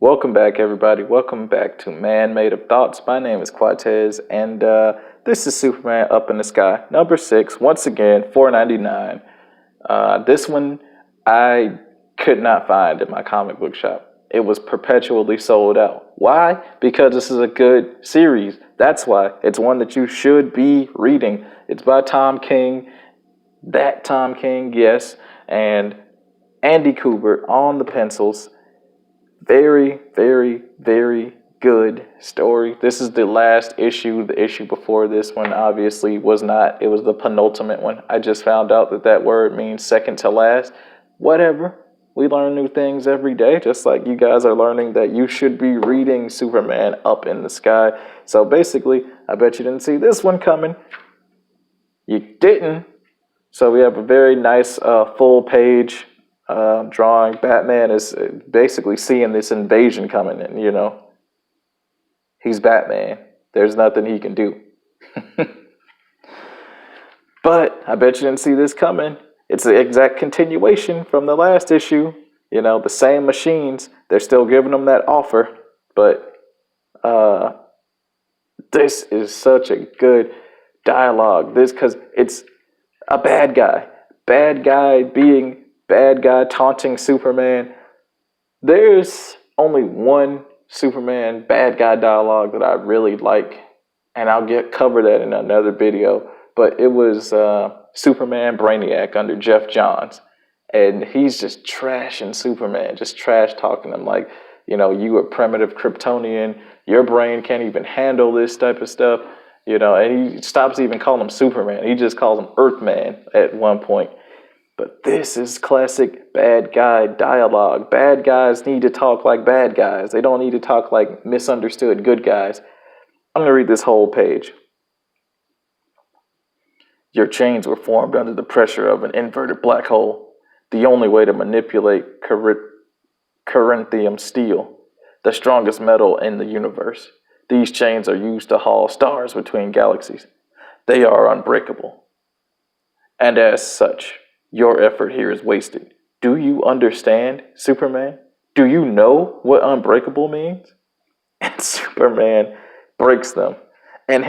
Welcome back, everybody. Welcome back to Man Made of Thoughts. My name is Quatez, and this is Superman Up in the Sky, number 6. Once again, $4.99. This one I could not find in my comic book shop. It was perpetually sold out. Why? Because this is a good series. That's why. It's one that you should be reading. It's by Tom King. That Tom King, yes. And Andy Kubert on the pencils. Very, very, very good story. This is the last issue. The issue before this one obviously was not. It was the penultimate one. I just found out that word means second to last. Whatever. We learn new things every day, just like you guys are learning that you should be reading Superman Up in the Sky. So basically, I bet you didn't see this one coming. You didn't. So we have a very nice full page drawing. Batman is basically seeing this invasion coming in, He's Batman. There's nothing he can do. But I bet you didn't see this coming. It's the exact continuation from the last issue. The same machines. They're still giving them that offer. But this is such a good dialogue. Because it's a bad guy. Bad guy being bad guy taunting Superman. There's only one Superman bad guy dialogue that I really like, and I'll cover that in another video. But it was Superman Brainiac under Jeff Johns, and he's just trashing Superman, just trash talking him like, you a primitive Kryptonian, your brain can't even handle this type of stuff, and he stops even calling him Superman. He just calls him Earthman at one point. But this is classic bad guy dialogue. Bad guys need to talk like bad guys. They don't need to talk like misunderstood good guys. I'm going to read this whole page. Your chains were formed under the pressure of an inverted black hole. The only way to manipulate corinthium steel, the strongest metal in the universe. These chains are used to haul stars between galaxies. They are unbreakable. And as such, your effort here is wasted. Do you understand, Superman? Do you know what unbreakable means? And Superman breaks them. And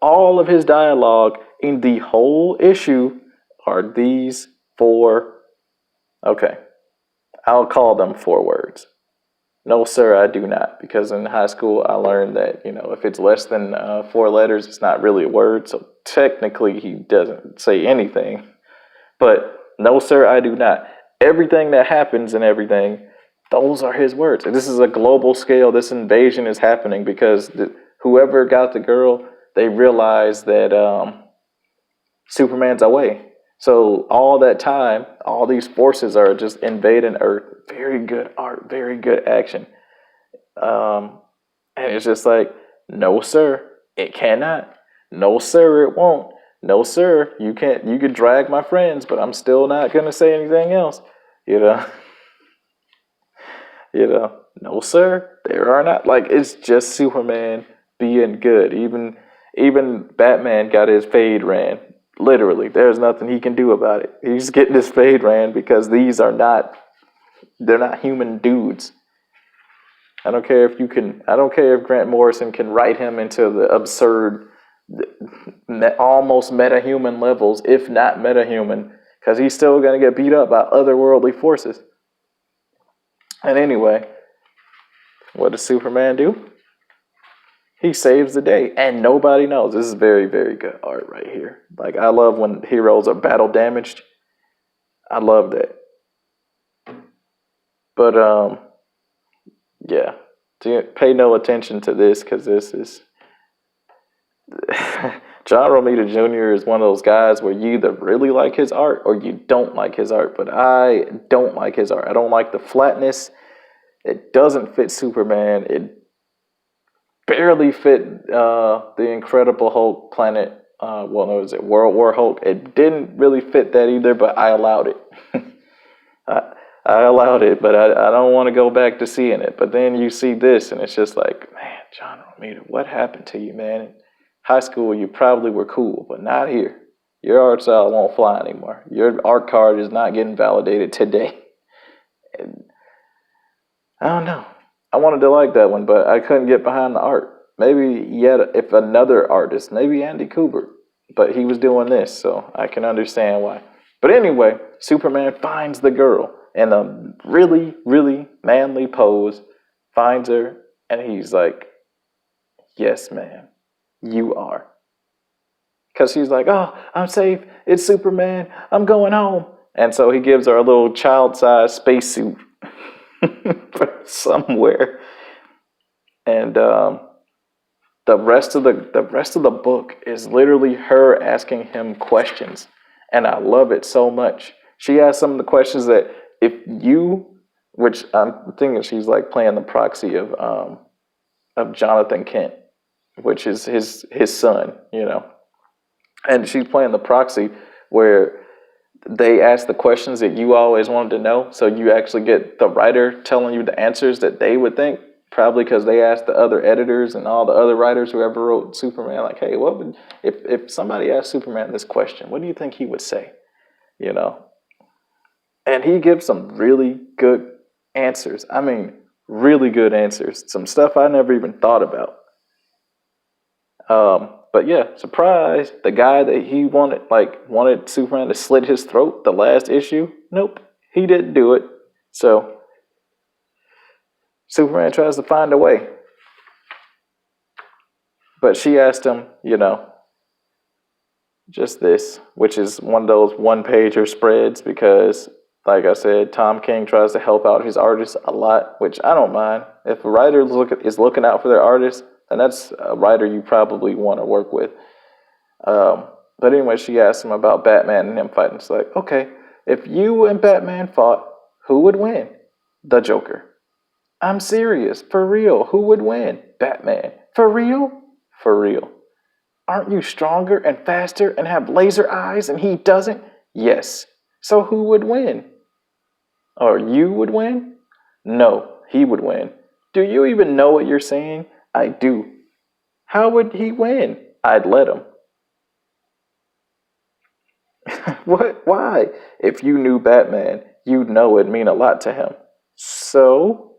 all of his dialogue in the whole issue are these 4. Okay, I'll call them 4 words. No, sir, I do not. Because in high school, I learned that, if it's less than 4 letters, it's not really a word. So technically, he doesn't say anything. But no, sir, I do not. Everything that happens and everything, those are his words. This is a global scale. This invasion is happening because whoever got the girl, they realized that Superman's away. So all that time, all these forces are just invading Earth. Very good art, very good action. And it's just like, no, sir, it cannot. No, sir, it won't. No, sir, you can't. You could drag my friends, but I'm still not going to say anything else. No, sir, there are not. Like, it's just Superman being good. Even Batman got his fade ran. Literally, there's nothing he can do about it. He's getting his fade ran because they're not human dudes. I don't care if Grant Morrison can write him into the absurd, almost meta-human levels, if not meta-human, because he's still going to get beat up by otherworldly forces. And anyway, what does Superman do? He saves the day, and nobody knows. This is very, very good art right here. Like, I love when heroes are battle damaged. I love that. But, yeah. Pay no attention to this, because this is... John Romita Jr. is one of those guys where you either really like his art or you don't like his art. But I don't like his art. I don't like the flatness. It doesn't fit Superman. It barely fit the Incredible Hulk planet. World War Hulk? It didn't really fit that either, but I allowed it. I allowed it, but I don't want to go back to seeing it. But then you see this, and it's just like, man, John Romita, what happened to you, man? High school, you probably were cool, but not here. Your art style won't fly anymore. Your art card is not getting validated today. And I don't know. I wanted to like that one, but I couldn't get behind the art. Maybe yet if another artist, maybe Andy Kubert, but he was doing this, so I can understand why. But anyway, Superman finds the girl in a really, really manly pose, finds her, and he's like, yes, ma'am, you are. Because she's like, oh, I'm safe. It's Superman. I'm going home. And so he gives her a little child-sized spacesuit somewhere. And the rest of the book is literally her asking him questions, and I love it so much. She asks some of the questions that if you, which I'm thinking she's like playing the proxy of Jonathan Kent, which is his son, and she's playing the proxy where they ask the questions that you always wanted to know. So you actually get the writer telling you the answers that they would think, probably because they asked the other editors and all the other writers who ever wrote Superman, like, hey, what would, if somebody asked Superman this question, what do you think he would say? And he gives some really good answers. I mean, really good answers. Some stuff I never even thought about. But yeah, surprise, the guy that he wanted Superman to slit his throat the last issue. Nope, he didn't do it. So Superman tries to find a way. But she asked him, just this, which is one of those one-pager spreads because, like I said, Tom King tries to help out his artists a lot, which I don't mind. If a writer is looking out for their artists, then that's a writer you probably want to work with. But anyway, she asked him about Batman and him fighting. It's like, okay, if you and Batman fought, who would win? The Joker. I'm serious. For real. Who would win? Batman. For real? For real. Aren't you stronger and faster and have laser eyes and he doesn't? Yes. So who would win? Or you would win? No, he would win. Do you even know what you're saying? I do. How would he win? I'd let him. What? Why? If you knew Batman, you'd know it'd mean a lot to him. So?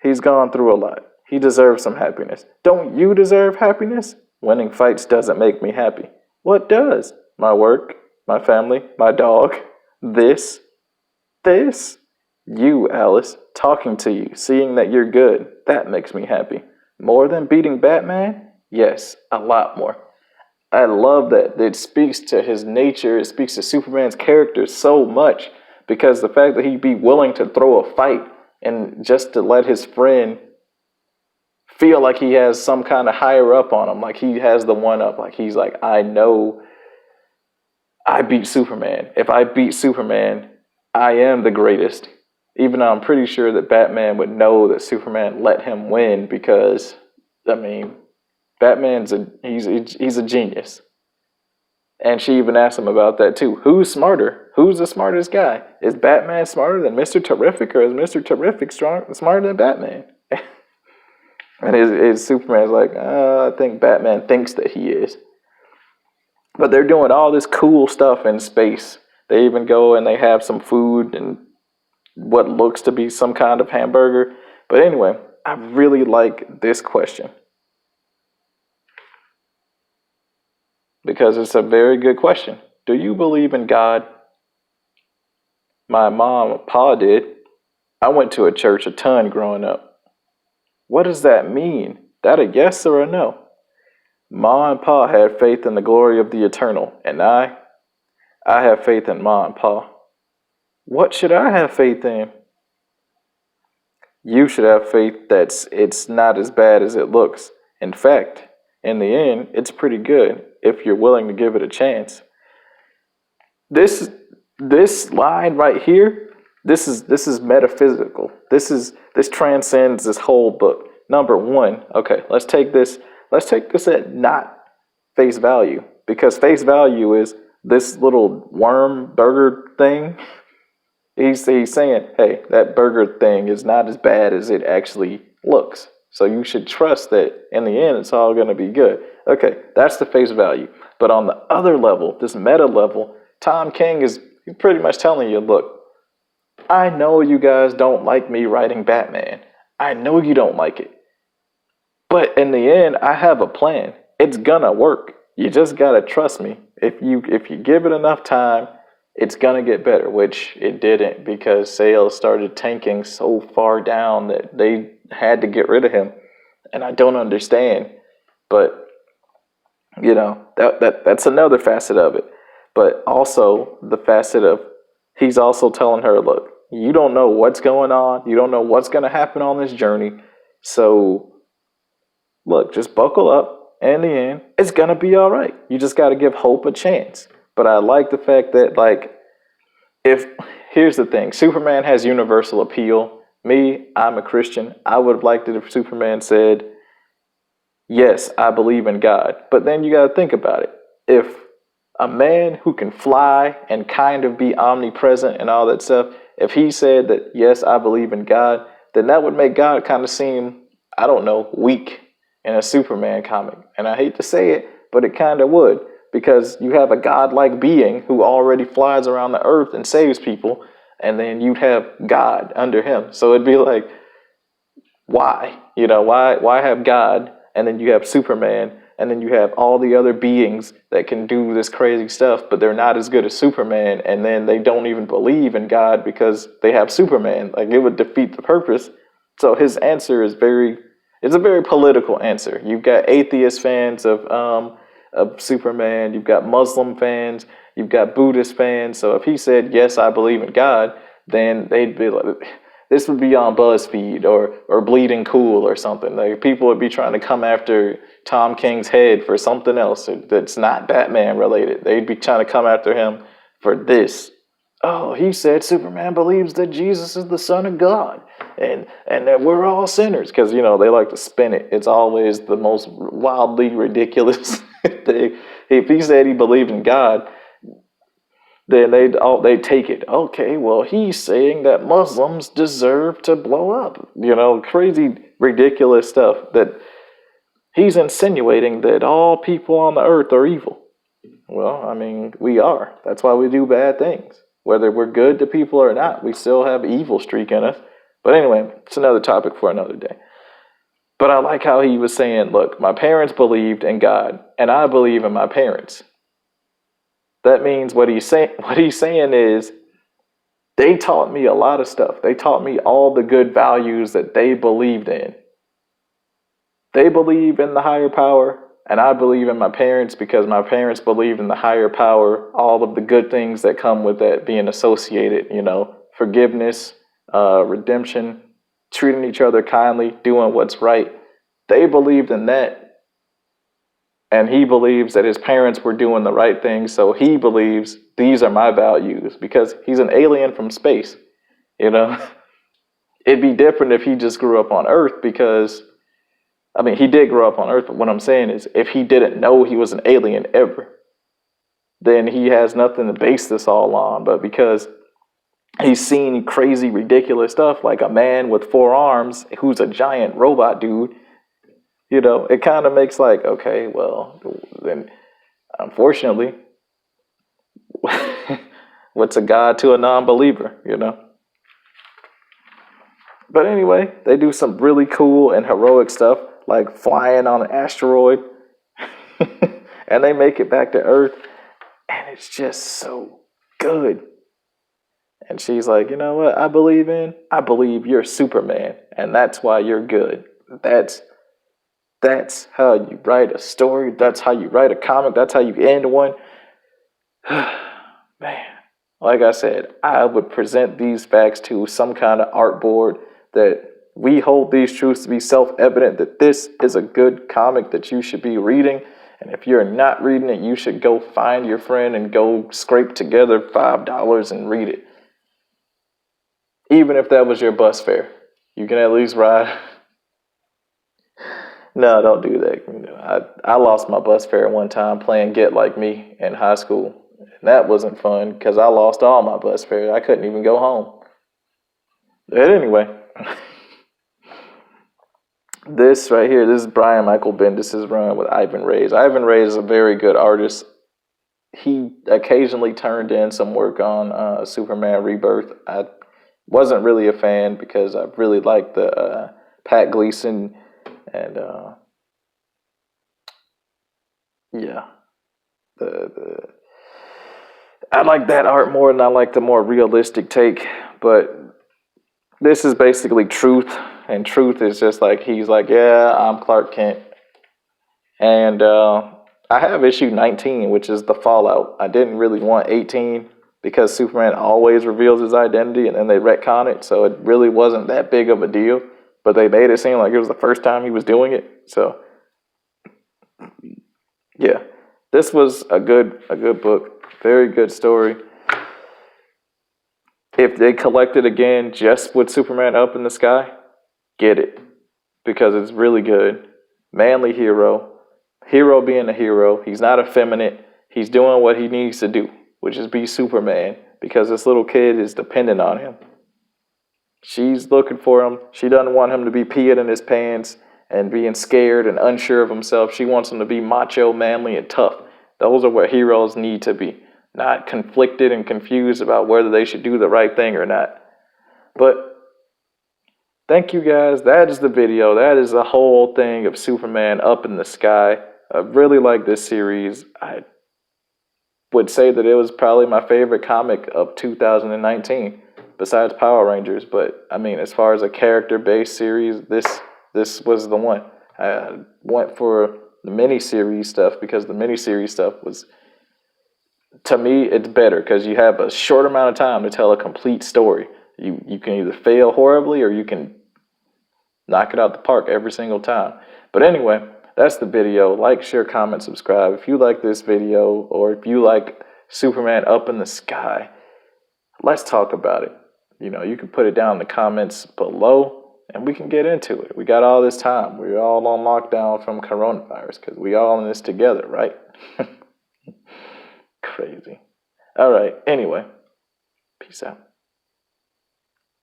He's gone through a lot. He deserves some happiness. Don't you deserve happiness? Winning fights doesn't make me happy. What does? My work, my family, my dog. This. You, Alice, talking to you, seeing that you're good. That makes me happy. More than beating Batman? Yes, a lot more. I love that it speaks to his nature. It speaks to Superman's character so much because the fact that he'd be willing to throw a fight and just to let his friend feel like he has some kind of higher up on him, like he has the one up, like he's like, I know I beat Superman. If I beat Superman, I am the greatest. Even though I'm pretty sure that Batman would know that Superman let him win because, I mean, Batman's he's a genius. And she even asked him about that too. Who's smarter? Who's the smartest guy? Is Batman smarter than Mr. Terrific, or is Mr. Terrific smarter than Batman? And his Superman's like, I think Batman thinks that he is. But they're doing all this cool stuff in space. They even go and they have some food and what looks to be some kind of hamburger. But anyway, I really like this question. Because it's a very good question. Do you believe in God? My mom and pa did. I went to a church a ton growing up. What does that mean? That a yes or a no? Ma and pa had faith in the glory of the eternal. And I have faith in ma and pa. What should I have faith in? You should have faith that it's not as bad as it looks. In fact, in the end, it's pretty good if you're willing to give it a chance. This line right here, this is metaphysical. This transcends this whole book. Number one, okay, let's take this at not face value, because face value is this little worm burger thing. He's saying, hey, that burger thing is not as bad as it actually looks. So you should trust that in the end, it's all going to be good. Okay, that's the face value. But on the other level, this meta level, Tom King is pretty much telling you, look, I know you guys don't like me writing Batman. I know you don't like it. But in the end, I have a plan. It's gonna work. You just gotta trust me. If you give it enough time, it's gonna get better, which it didn't because sales started tanking so far down that they had to get rid of him. And I don't understand. But that's another facet of it. But also the facet of he's also telling her, look, you don't know what's going on. You don't know what's going to happen on this journey. So look, just buckle up. In the end, it's going to be all right. You just got to give hope a chance. But I like the fact that, like, if here's the thing, Superman has universal appeal. Me, I'm a Christian. I would have liked it if Superman said, yes, I believe in God. But then you got to think about it. If a man who can fly and kind of be omnipresent and all that stuff, if he said that, yes, I believe in God, then that would make God kind of seem, I don't know, weak in a Superman comic. And I hate to say it, but it kind of would, because you have a godlike being who already flies around the earth and saves people, and then you'd have God under him. So it'd be like, why? Why have God, and then you have Superman, and then you have all the other beings that can do this crazy stuff, but they're not as good as Superman, and then they don't even believe in God because they have Superman. Like, it would defeat the purpose. So his answer is it's a very political answer. You've got atheist fans of Superman, you've got Muslim fans, you've got Buddhist fans. So if he said, yes, I believe in God, then they'd be like, this would be on BuzzFeed or Bleeding Cool or something. Like, people would be trying to come after Tom King's head for something else that's not Batman related. They'd be trying to come after him for this. Oh, he said Superman believes that Jesus is the Son of God and that we're all sinners. Because, they like to spin it. It's always the most wildly ridiculous thing. If he said he believed in God, then they take it. Okay, well, he's saying that Muslims deserve to blow up. Crazy, ridiculous stuff that he's insinuating that all people on the earth are evil. Well, I mean, we are. That's why we do bad things. Whether we're good to people or not, we still have evil streak in us. But anyway, it's another topic for another day. But I like how he was saying, look, my parents believed in God, and I believe in my parents. That means what he's saying is, they taught me a lot of stuff. They taught me all the good values that they believed in. They believe in the higher power, and I believe in my parents because my parents believed in the higher power, all of the good things that come with that being associated, forgiveness, redemption, treating each other kindly, doing what's right. They believed in that. And he believes that his parents were doing the right thing. So he believes these are my values because he's an alien from space. It'd be different if he just grew up on Earth because, I mean, he did grow up on Earth. But what I'm saying is if he didn't know he was an alien ever, then he has nothing to base this all on. But because he's seen crazy, ridiculous stuff like a man with 4 arms who's a giant robot dude, it kind of makes like, okay, well, then unfortunately, what's a God to a non-believer, But anyway, they do some really cool and heroic stuff like flying on an asteroid and they make it back to Earth and it's just so good. And she's like, you know what I believe you're Superman and that's why you're good. That's how you write a story. That's how you write a comic. That's how you end one. Man, like I said, I would present these facts to some kind of art board that we hold these truths to be self-evident that this is a good comic that you should be reading. And if you're not reading it, you should go find your friend and go scrape together $5 and read it. Even if that was your bus fare, you can at least ride. No, don't do that. I lost my bus fare one time playing Get Like Me in high school. And that wasn't fun because I lost all my bus fare. I couldn't even go home. But anyway, this right here, this is Brian Michael Bendis' run with Ivan Reis. Ivan Reis is a very good artist. He occasionally turned in some work on Superman Rebirth. Wasn't really a fan because I really liked the Pat Gleason and yeah, the I like that art more than I like the more realistic take. But this is basically Truth, and Truth is just like he's like, yeah, I'm Clark Kent, and I have issue 19, which is the Fallout. I didn't really want 18 because Superman always reveals his identity, and then they retcon it, so it really wasn't that big of a deal. But they made it seem like it was the first time he was doing it. So yeah, this was a good book, very good story. If they collect it again just with Superman up in the sky, get it because it's really good. Manly hero, hero being a hero. He's not effeminate. He's doing what he needs to do, which is be Superman because this little kid is dependent on him. She's looking for him. She doesn't want him to be peeing in his pants and being scared and unsure of himself. She wants him to be macho, manly, and tough. Those are what heroes need to be, not conflicted and confused about whether they should do the right thing or not. But thank you guys. That is the video. That is the whole thing of Superman up in the sky. I really like this series. I would say that it was probably my favorite comic of 2019, besides Power Rangers. But I mean, as far as a character-based series, this was the one. I went for the miniseries stuff because the miniseries stuff was, to me, it's better because you have a short amount of time to tell a complete story. You can either fail horribly or you can knock it out the park every single time. But anyway, that's the video. Like, share, comment, subscribe. If you like this video or if you like Superman up in the sky, let's talk about it. You know, you can put it down in the comments below and we can get into it. We got all this time. We're all on lockdown from coronavirus because we all in this together, right? Crazy. All right. Anyway, peace out.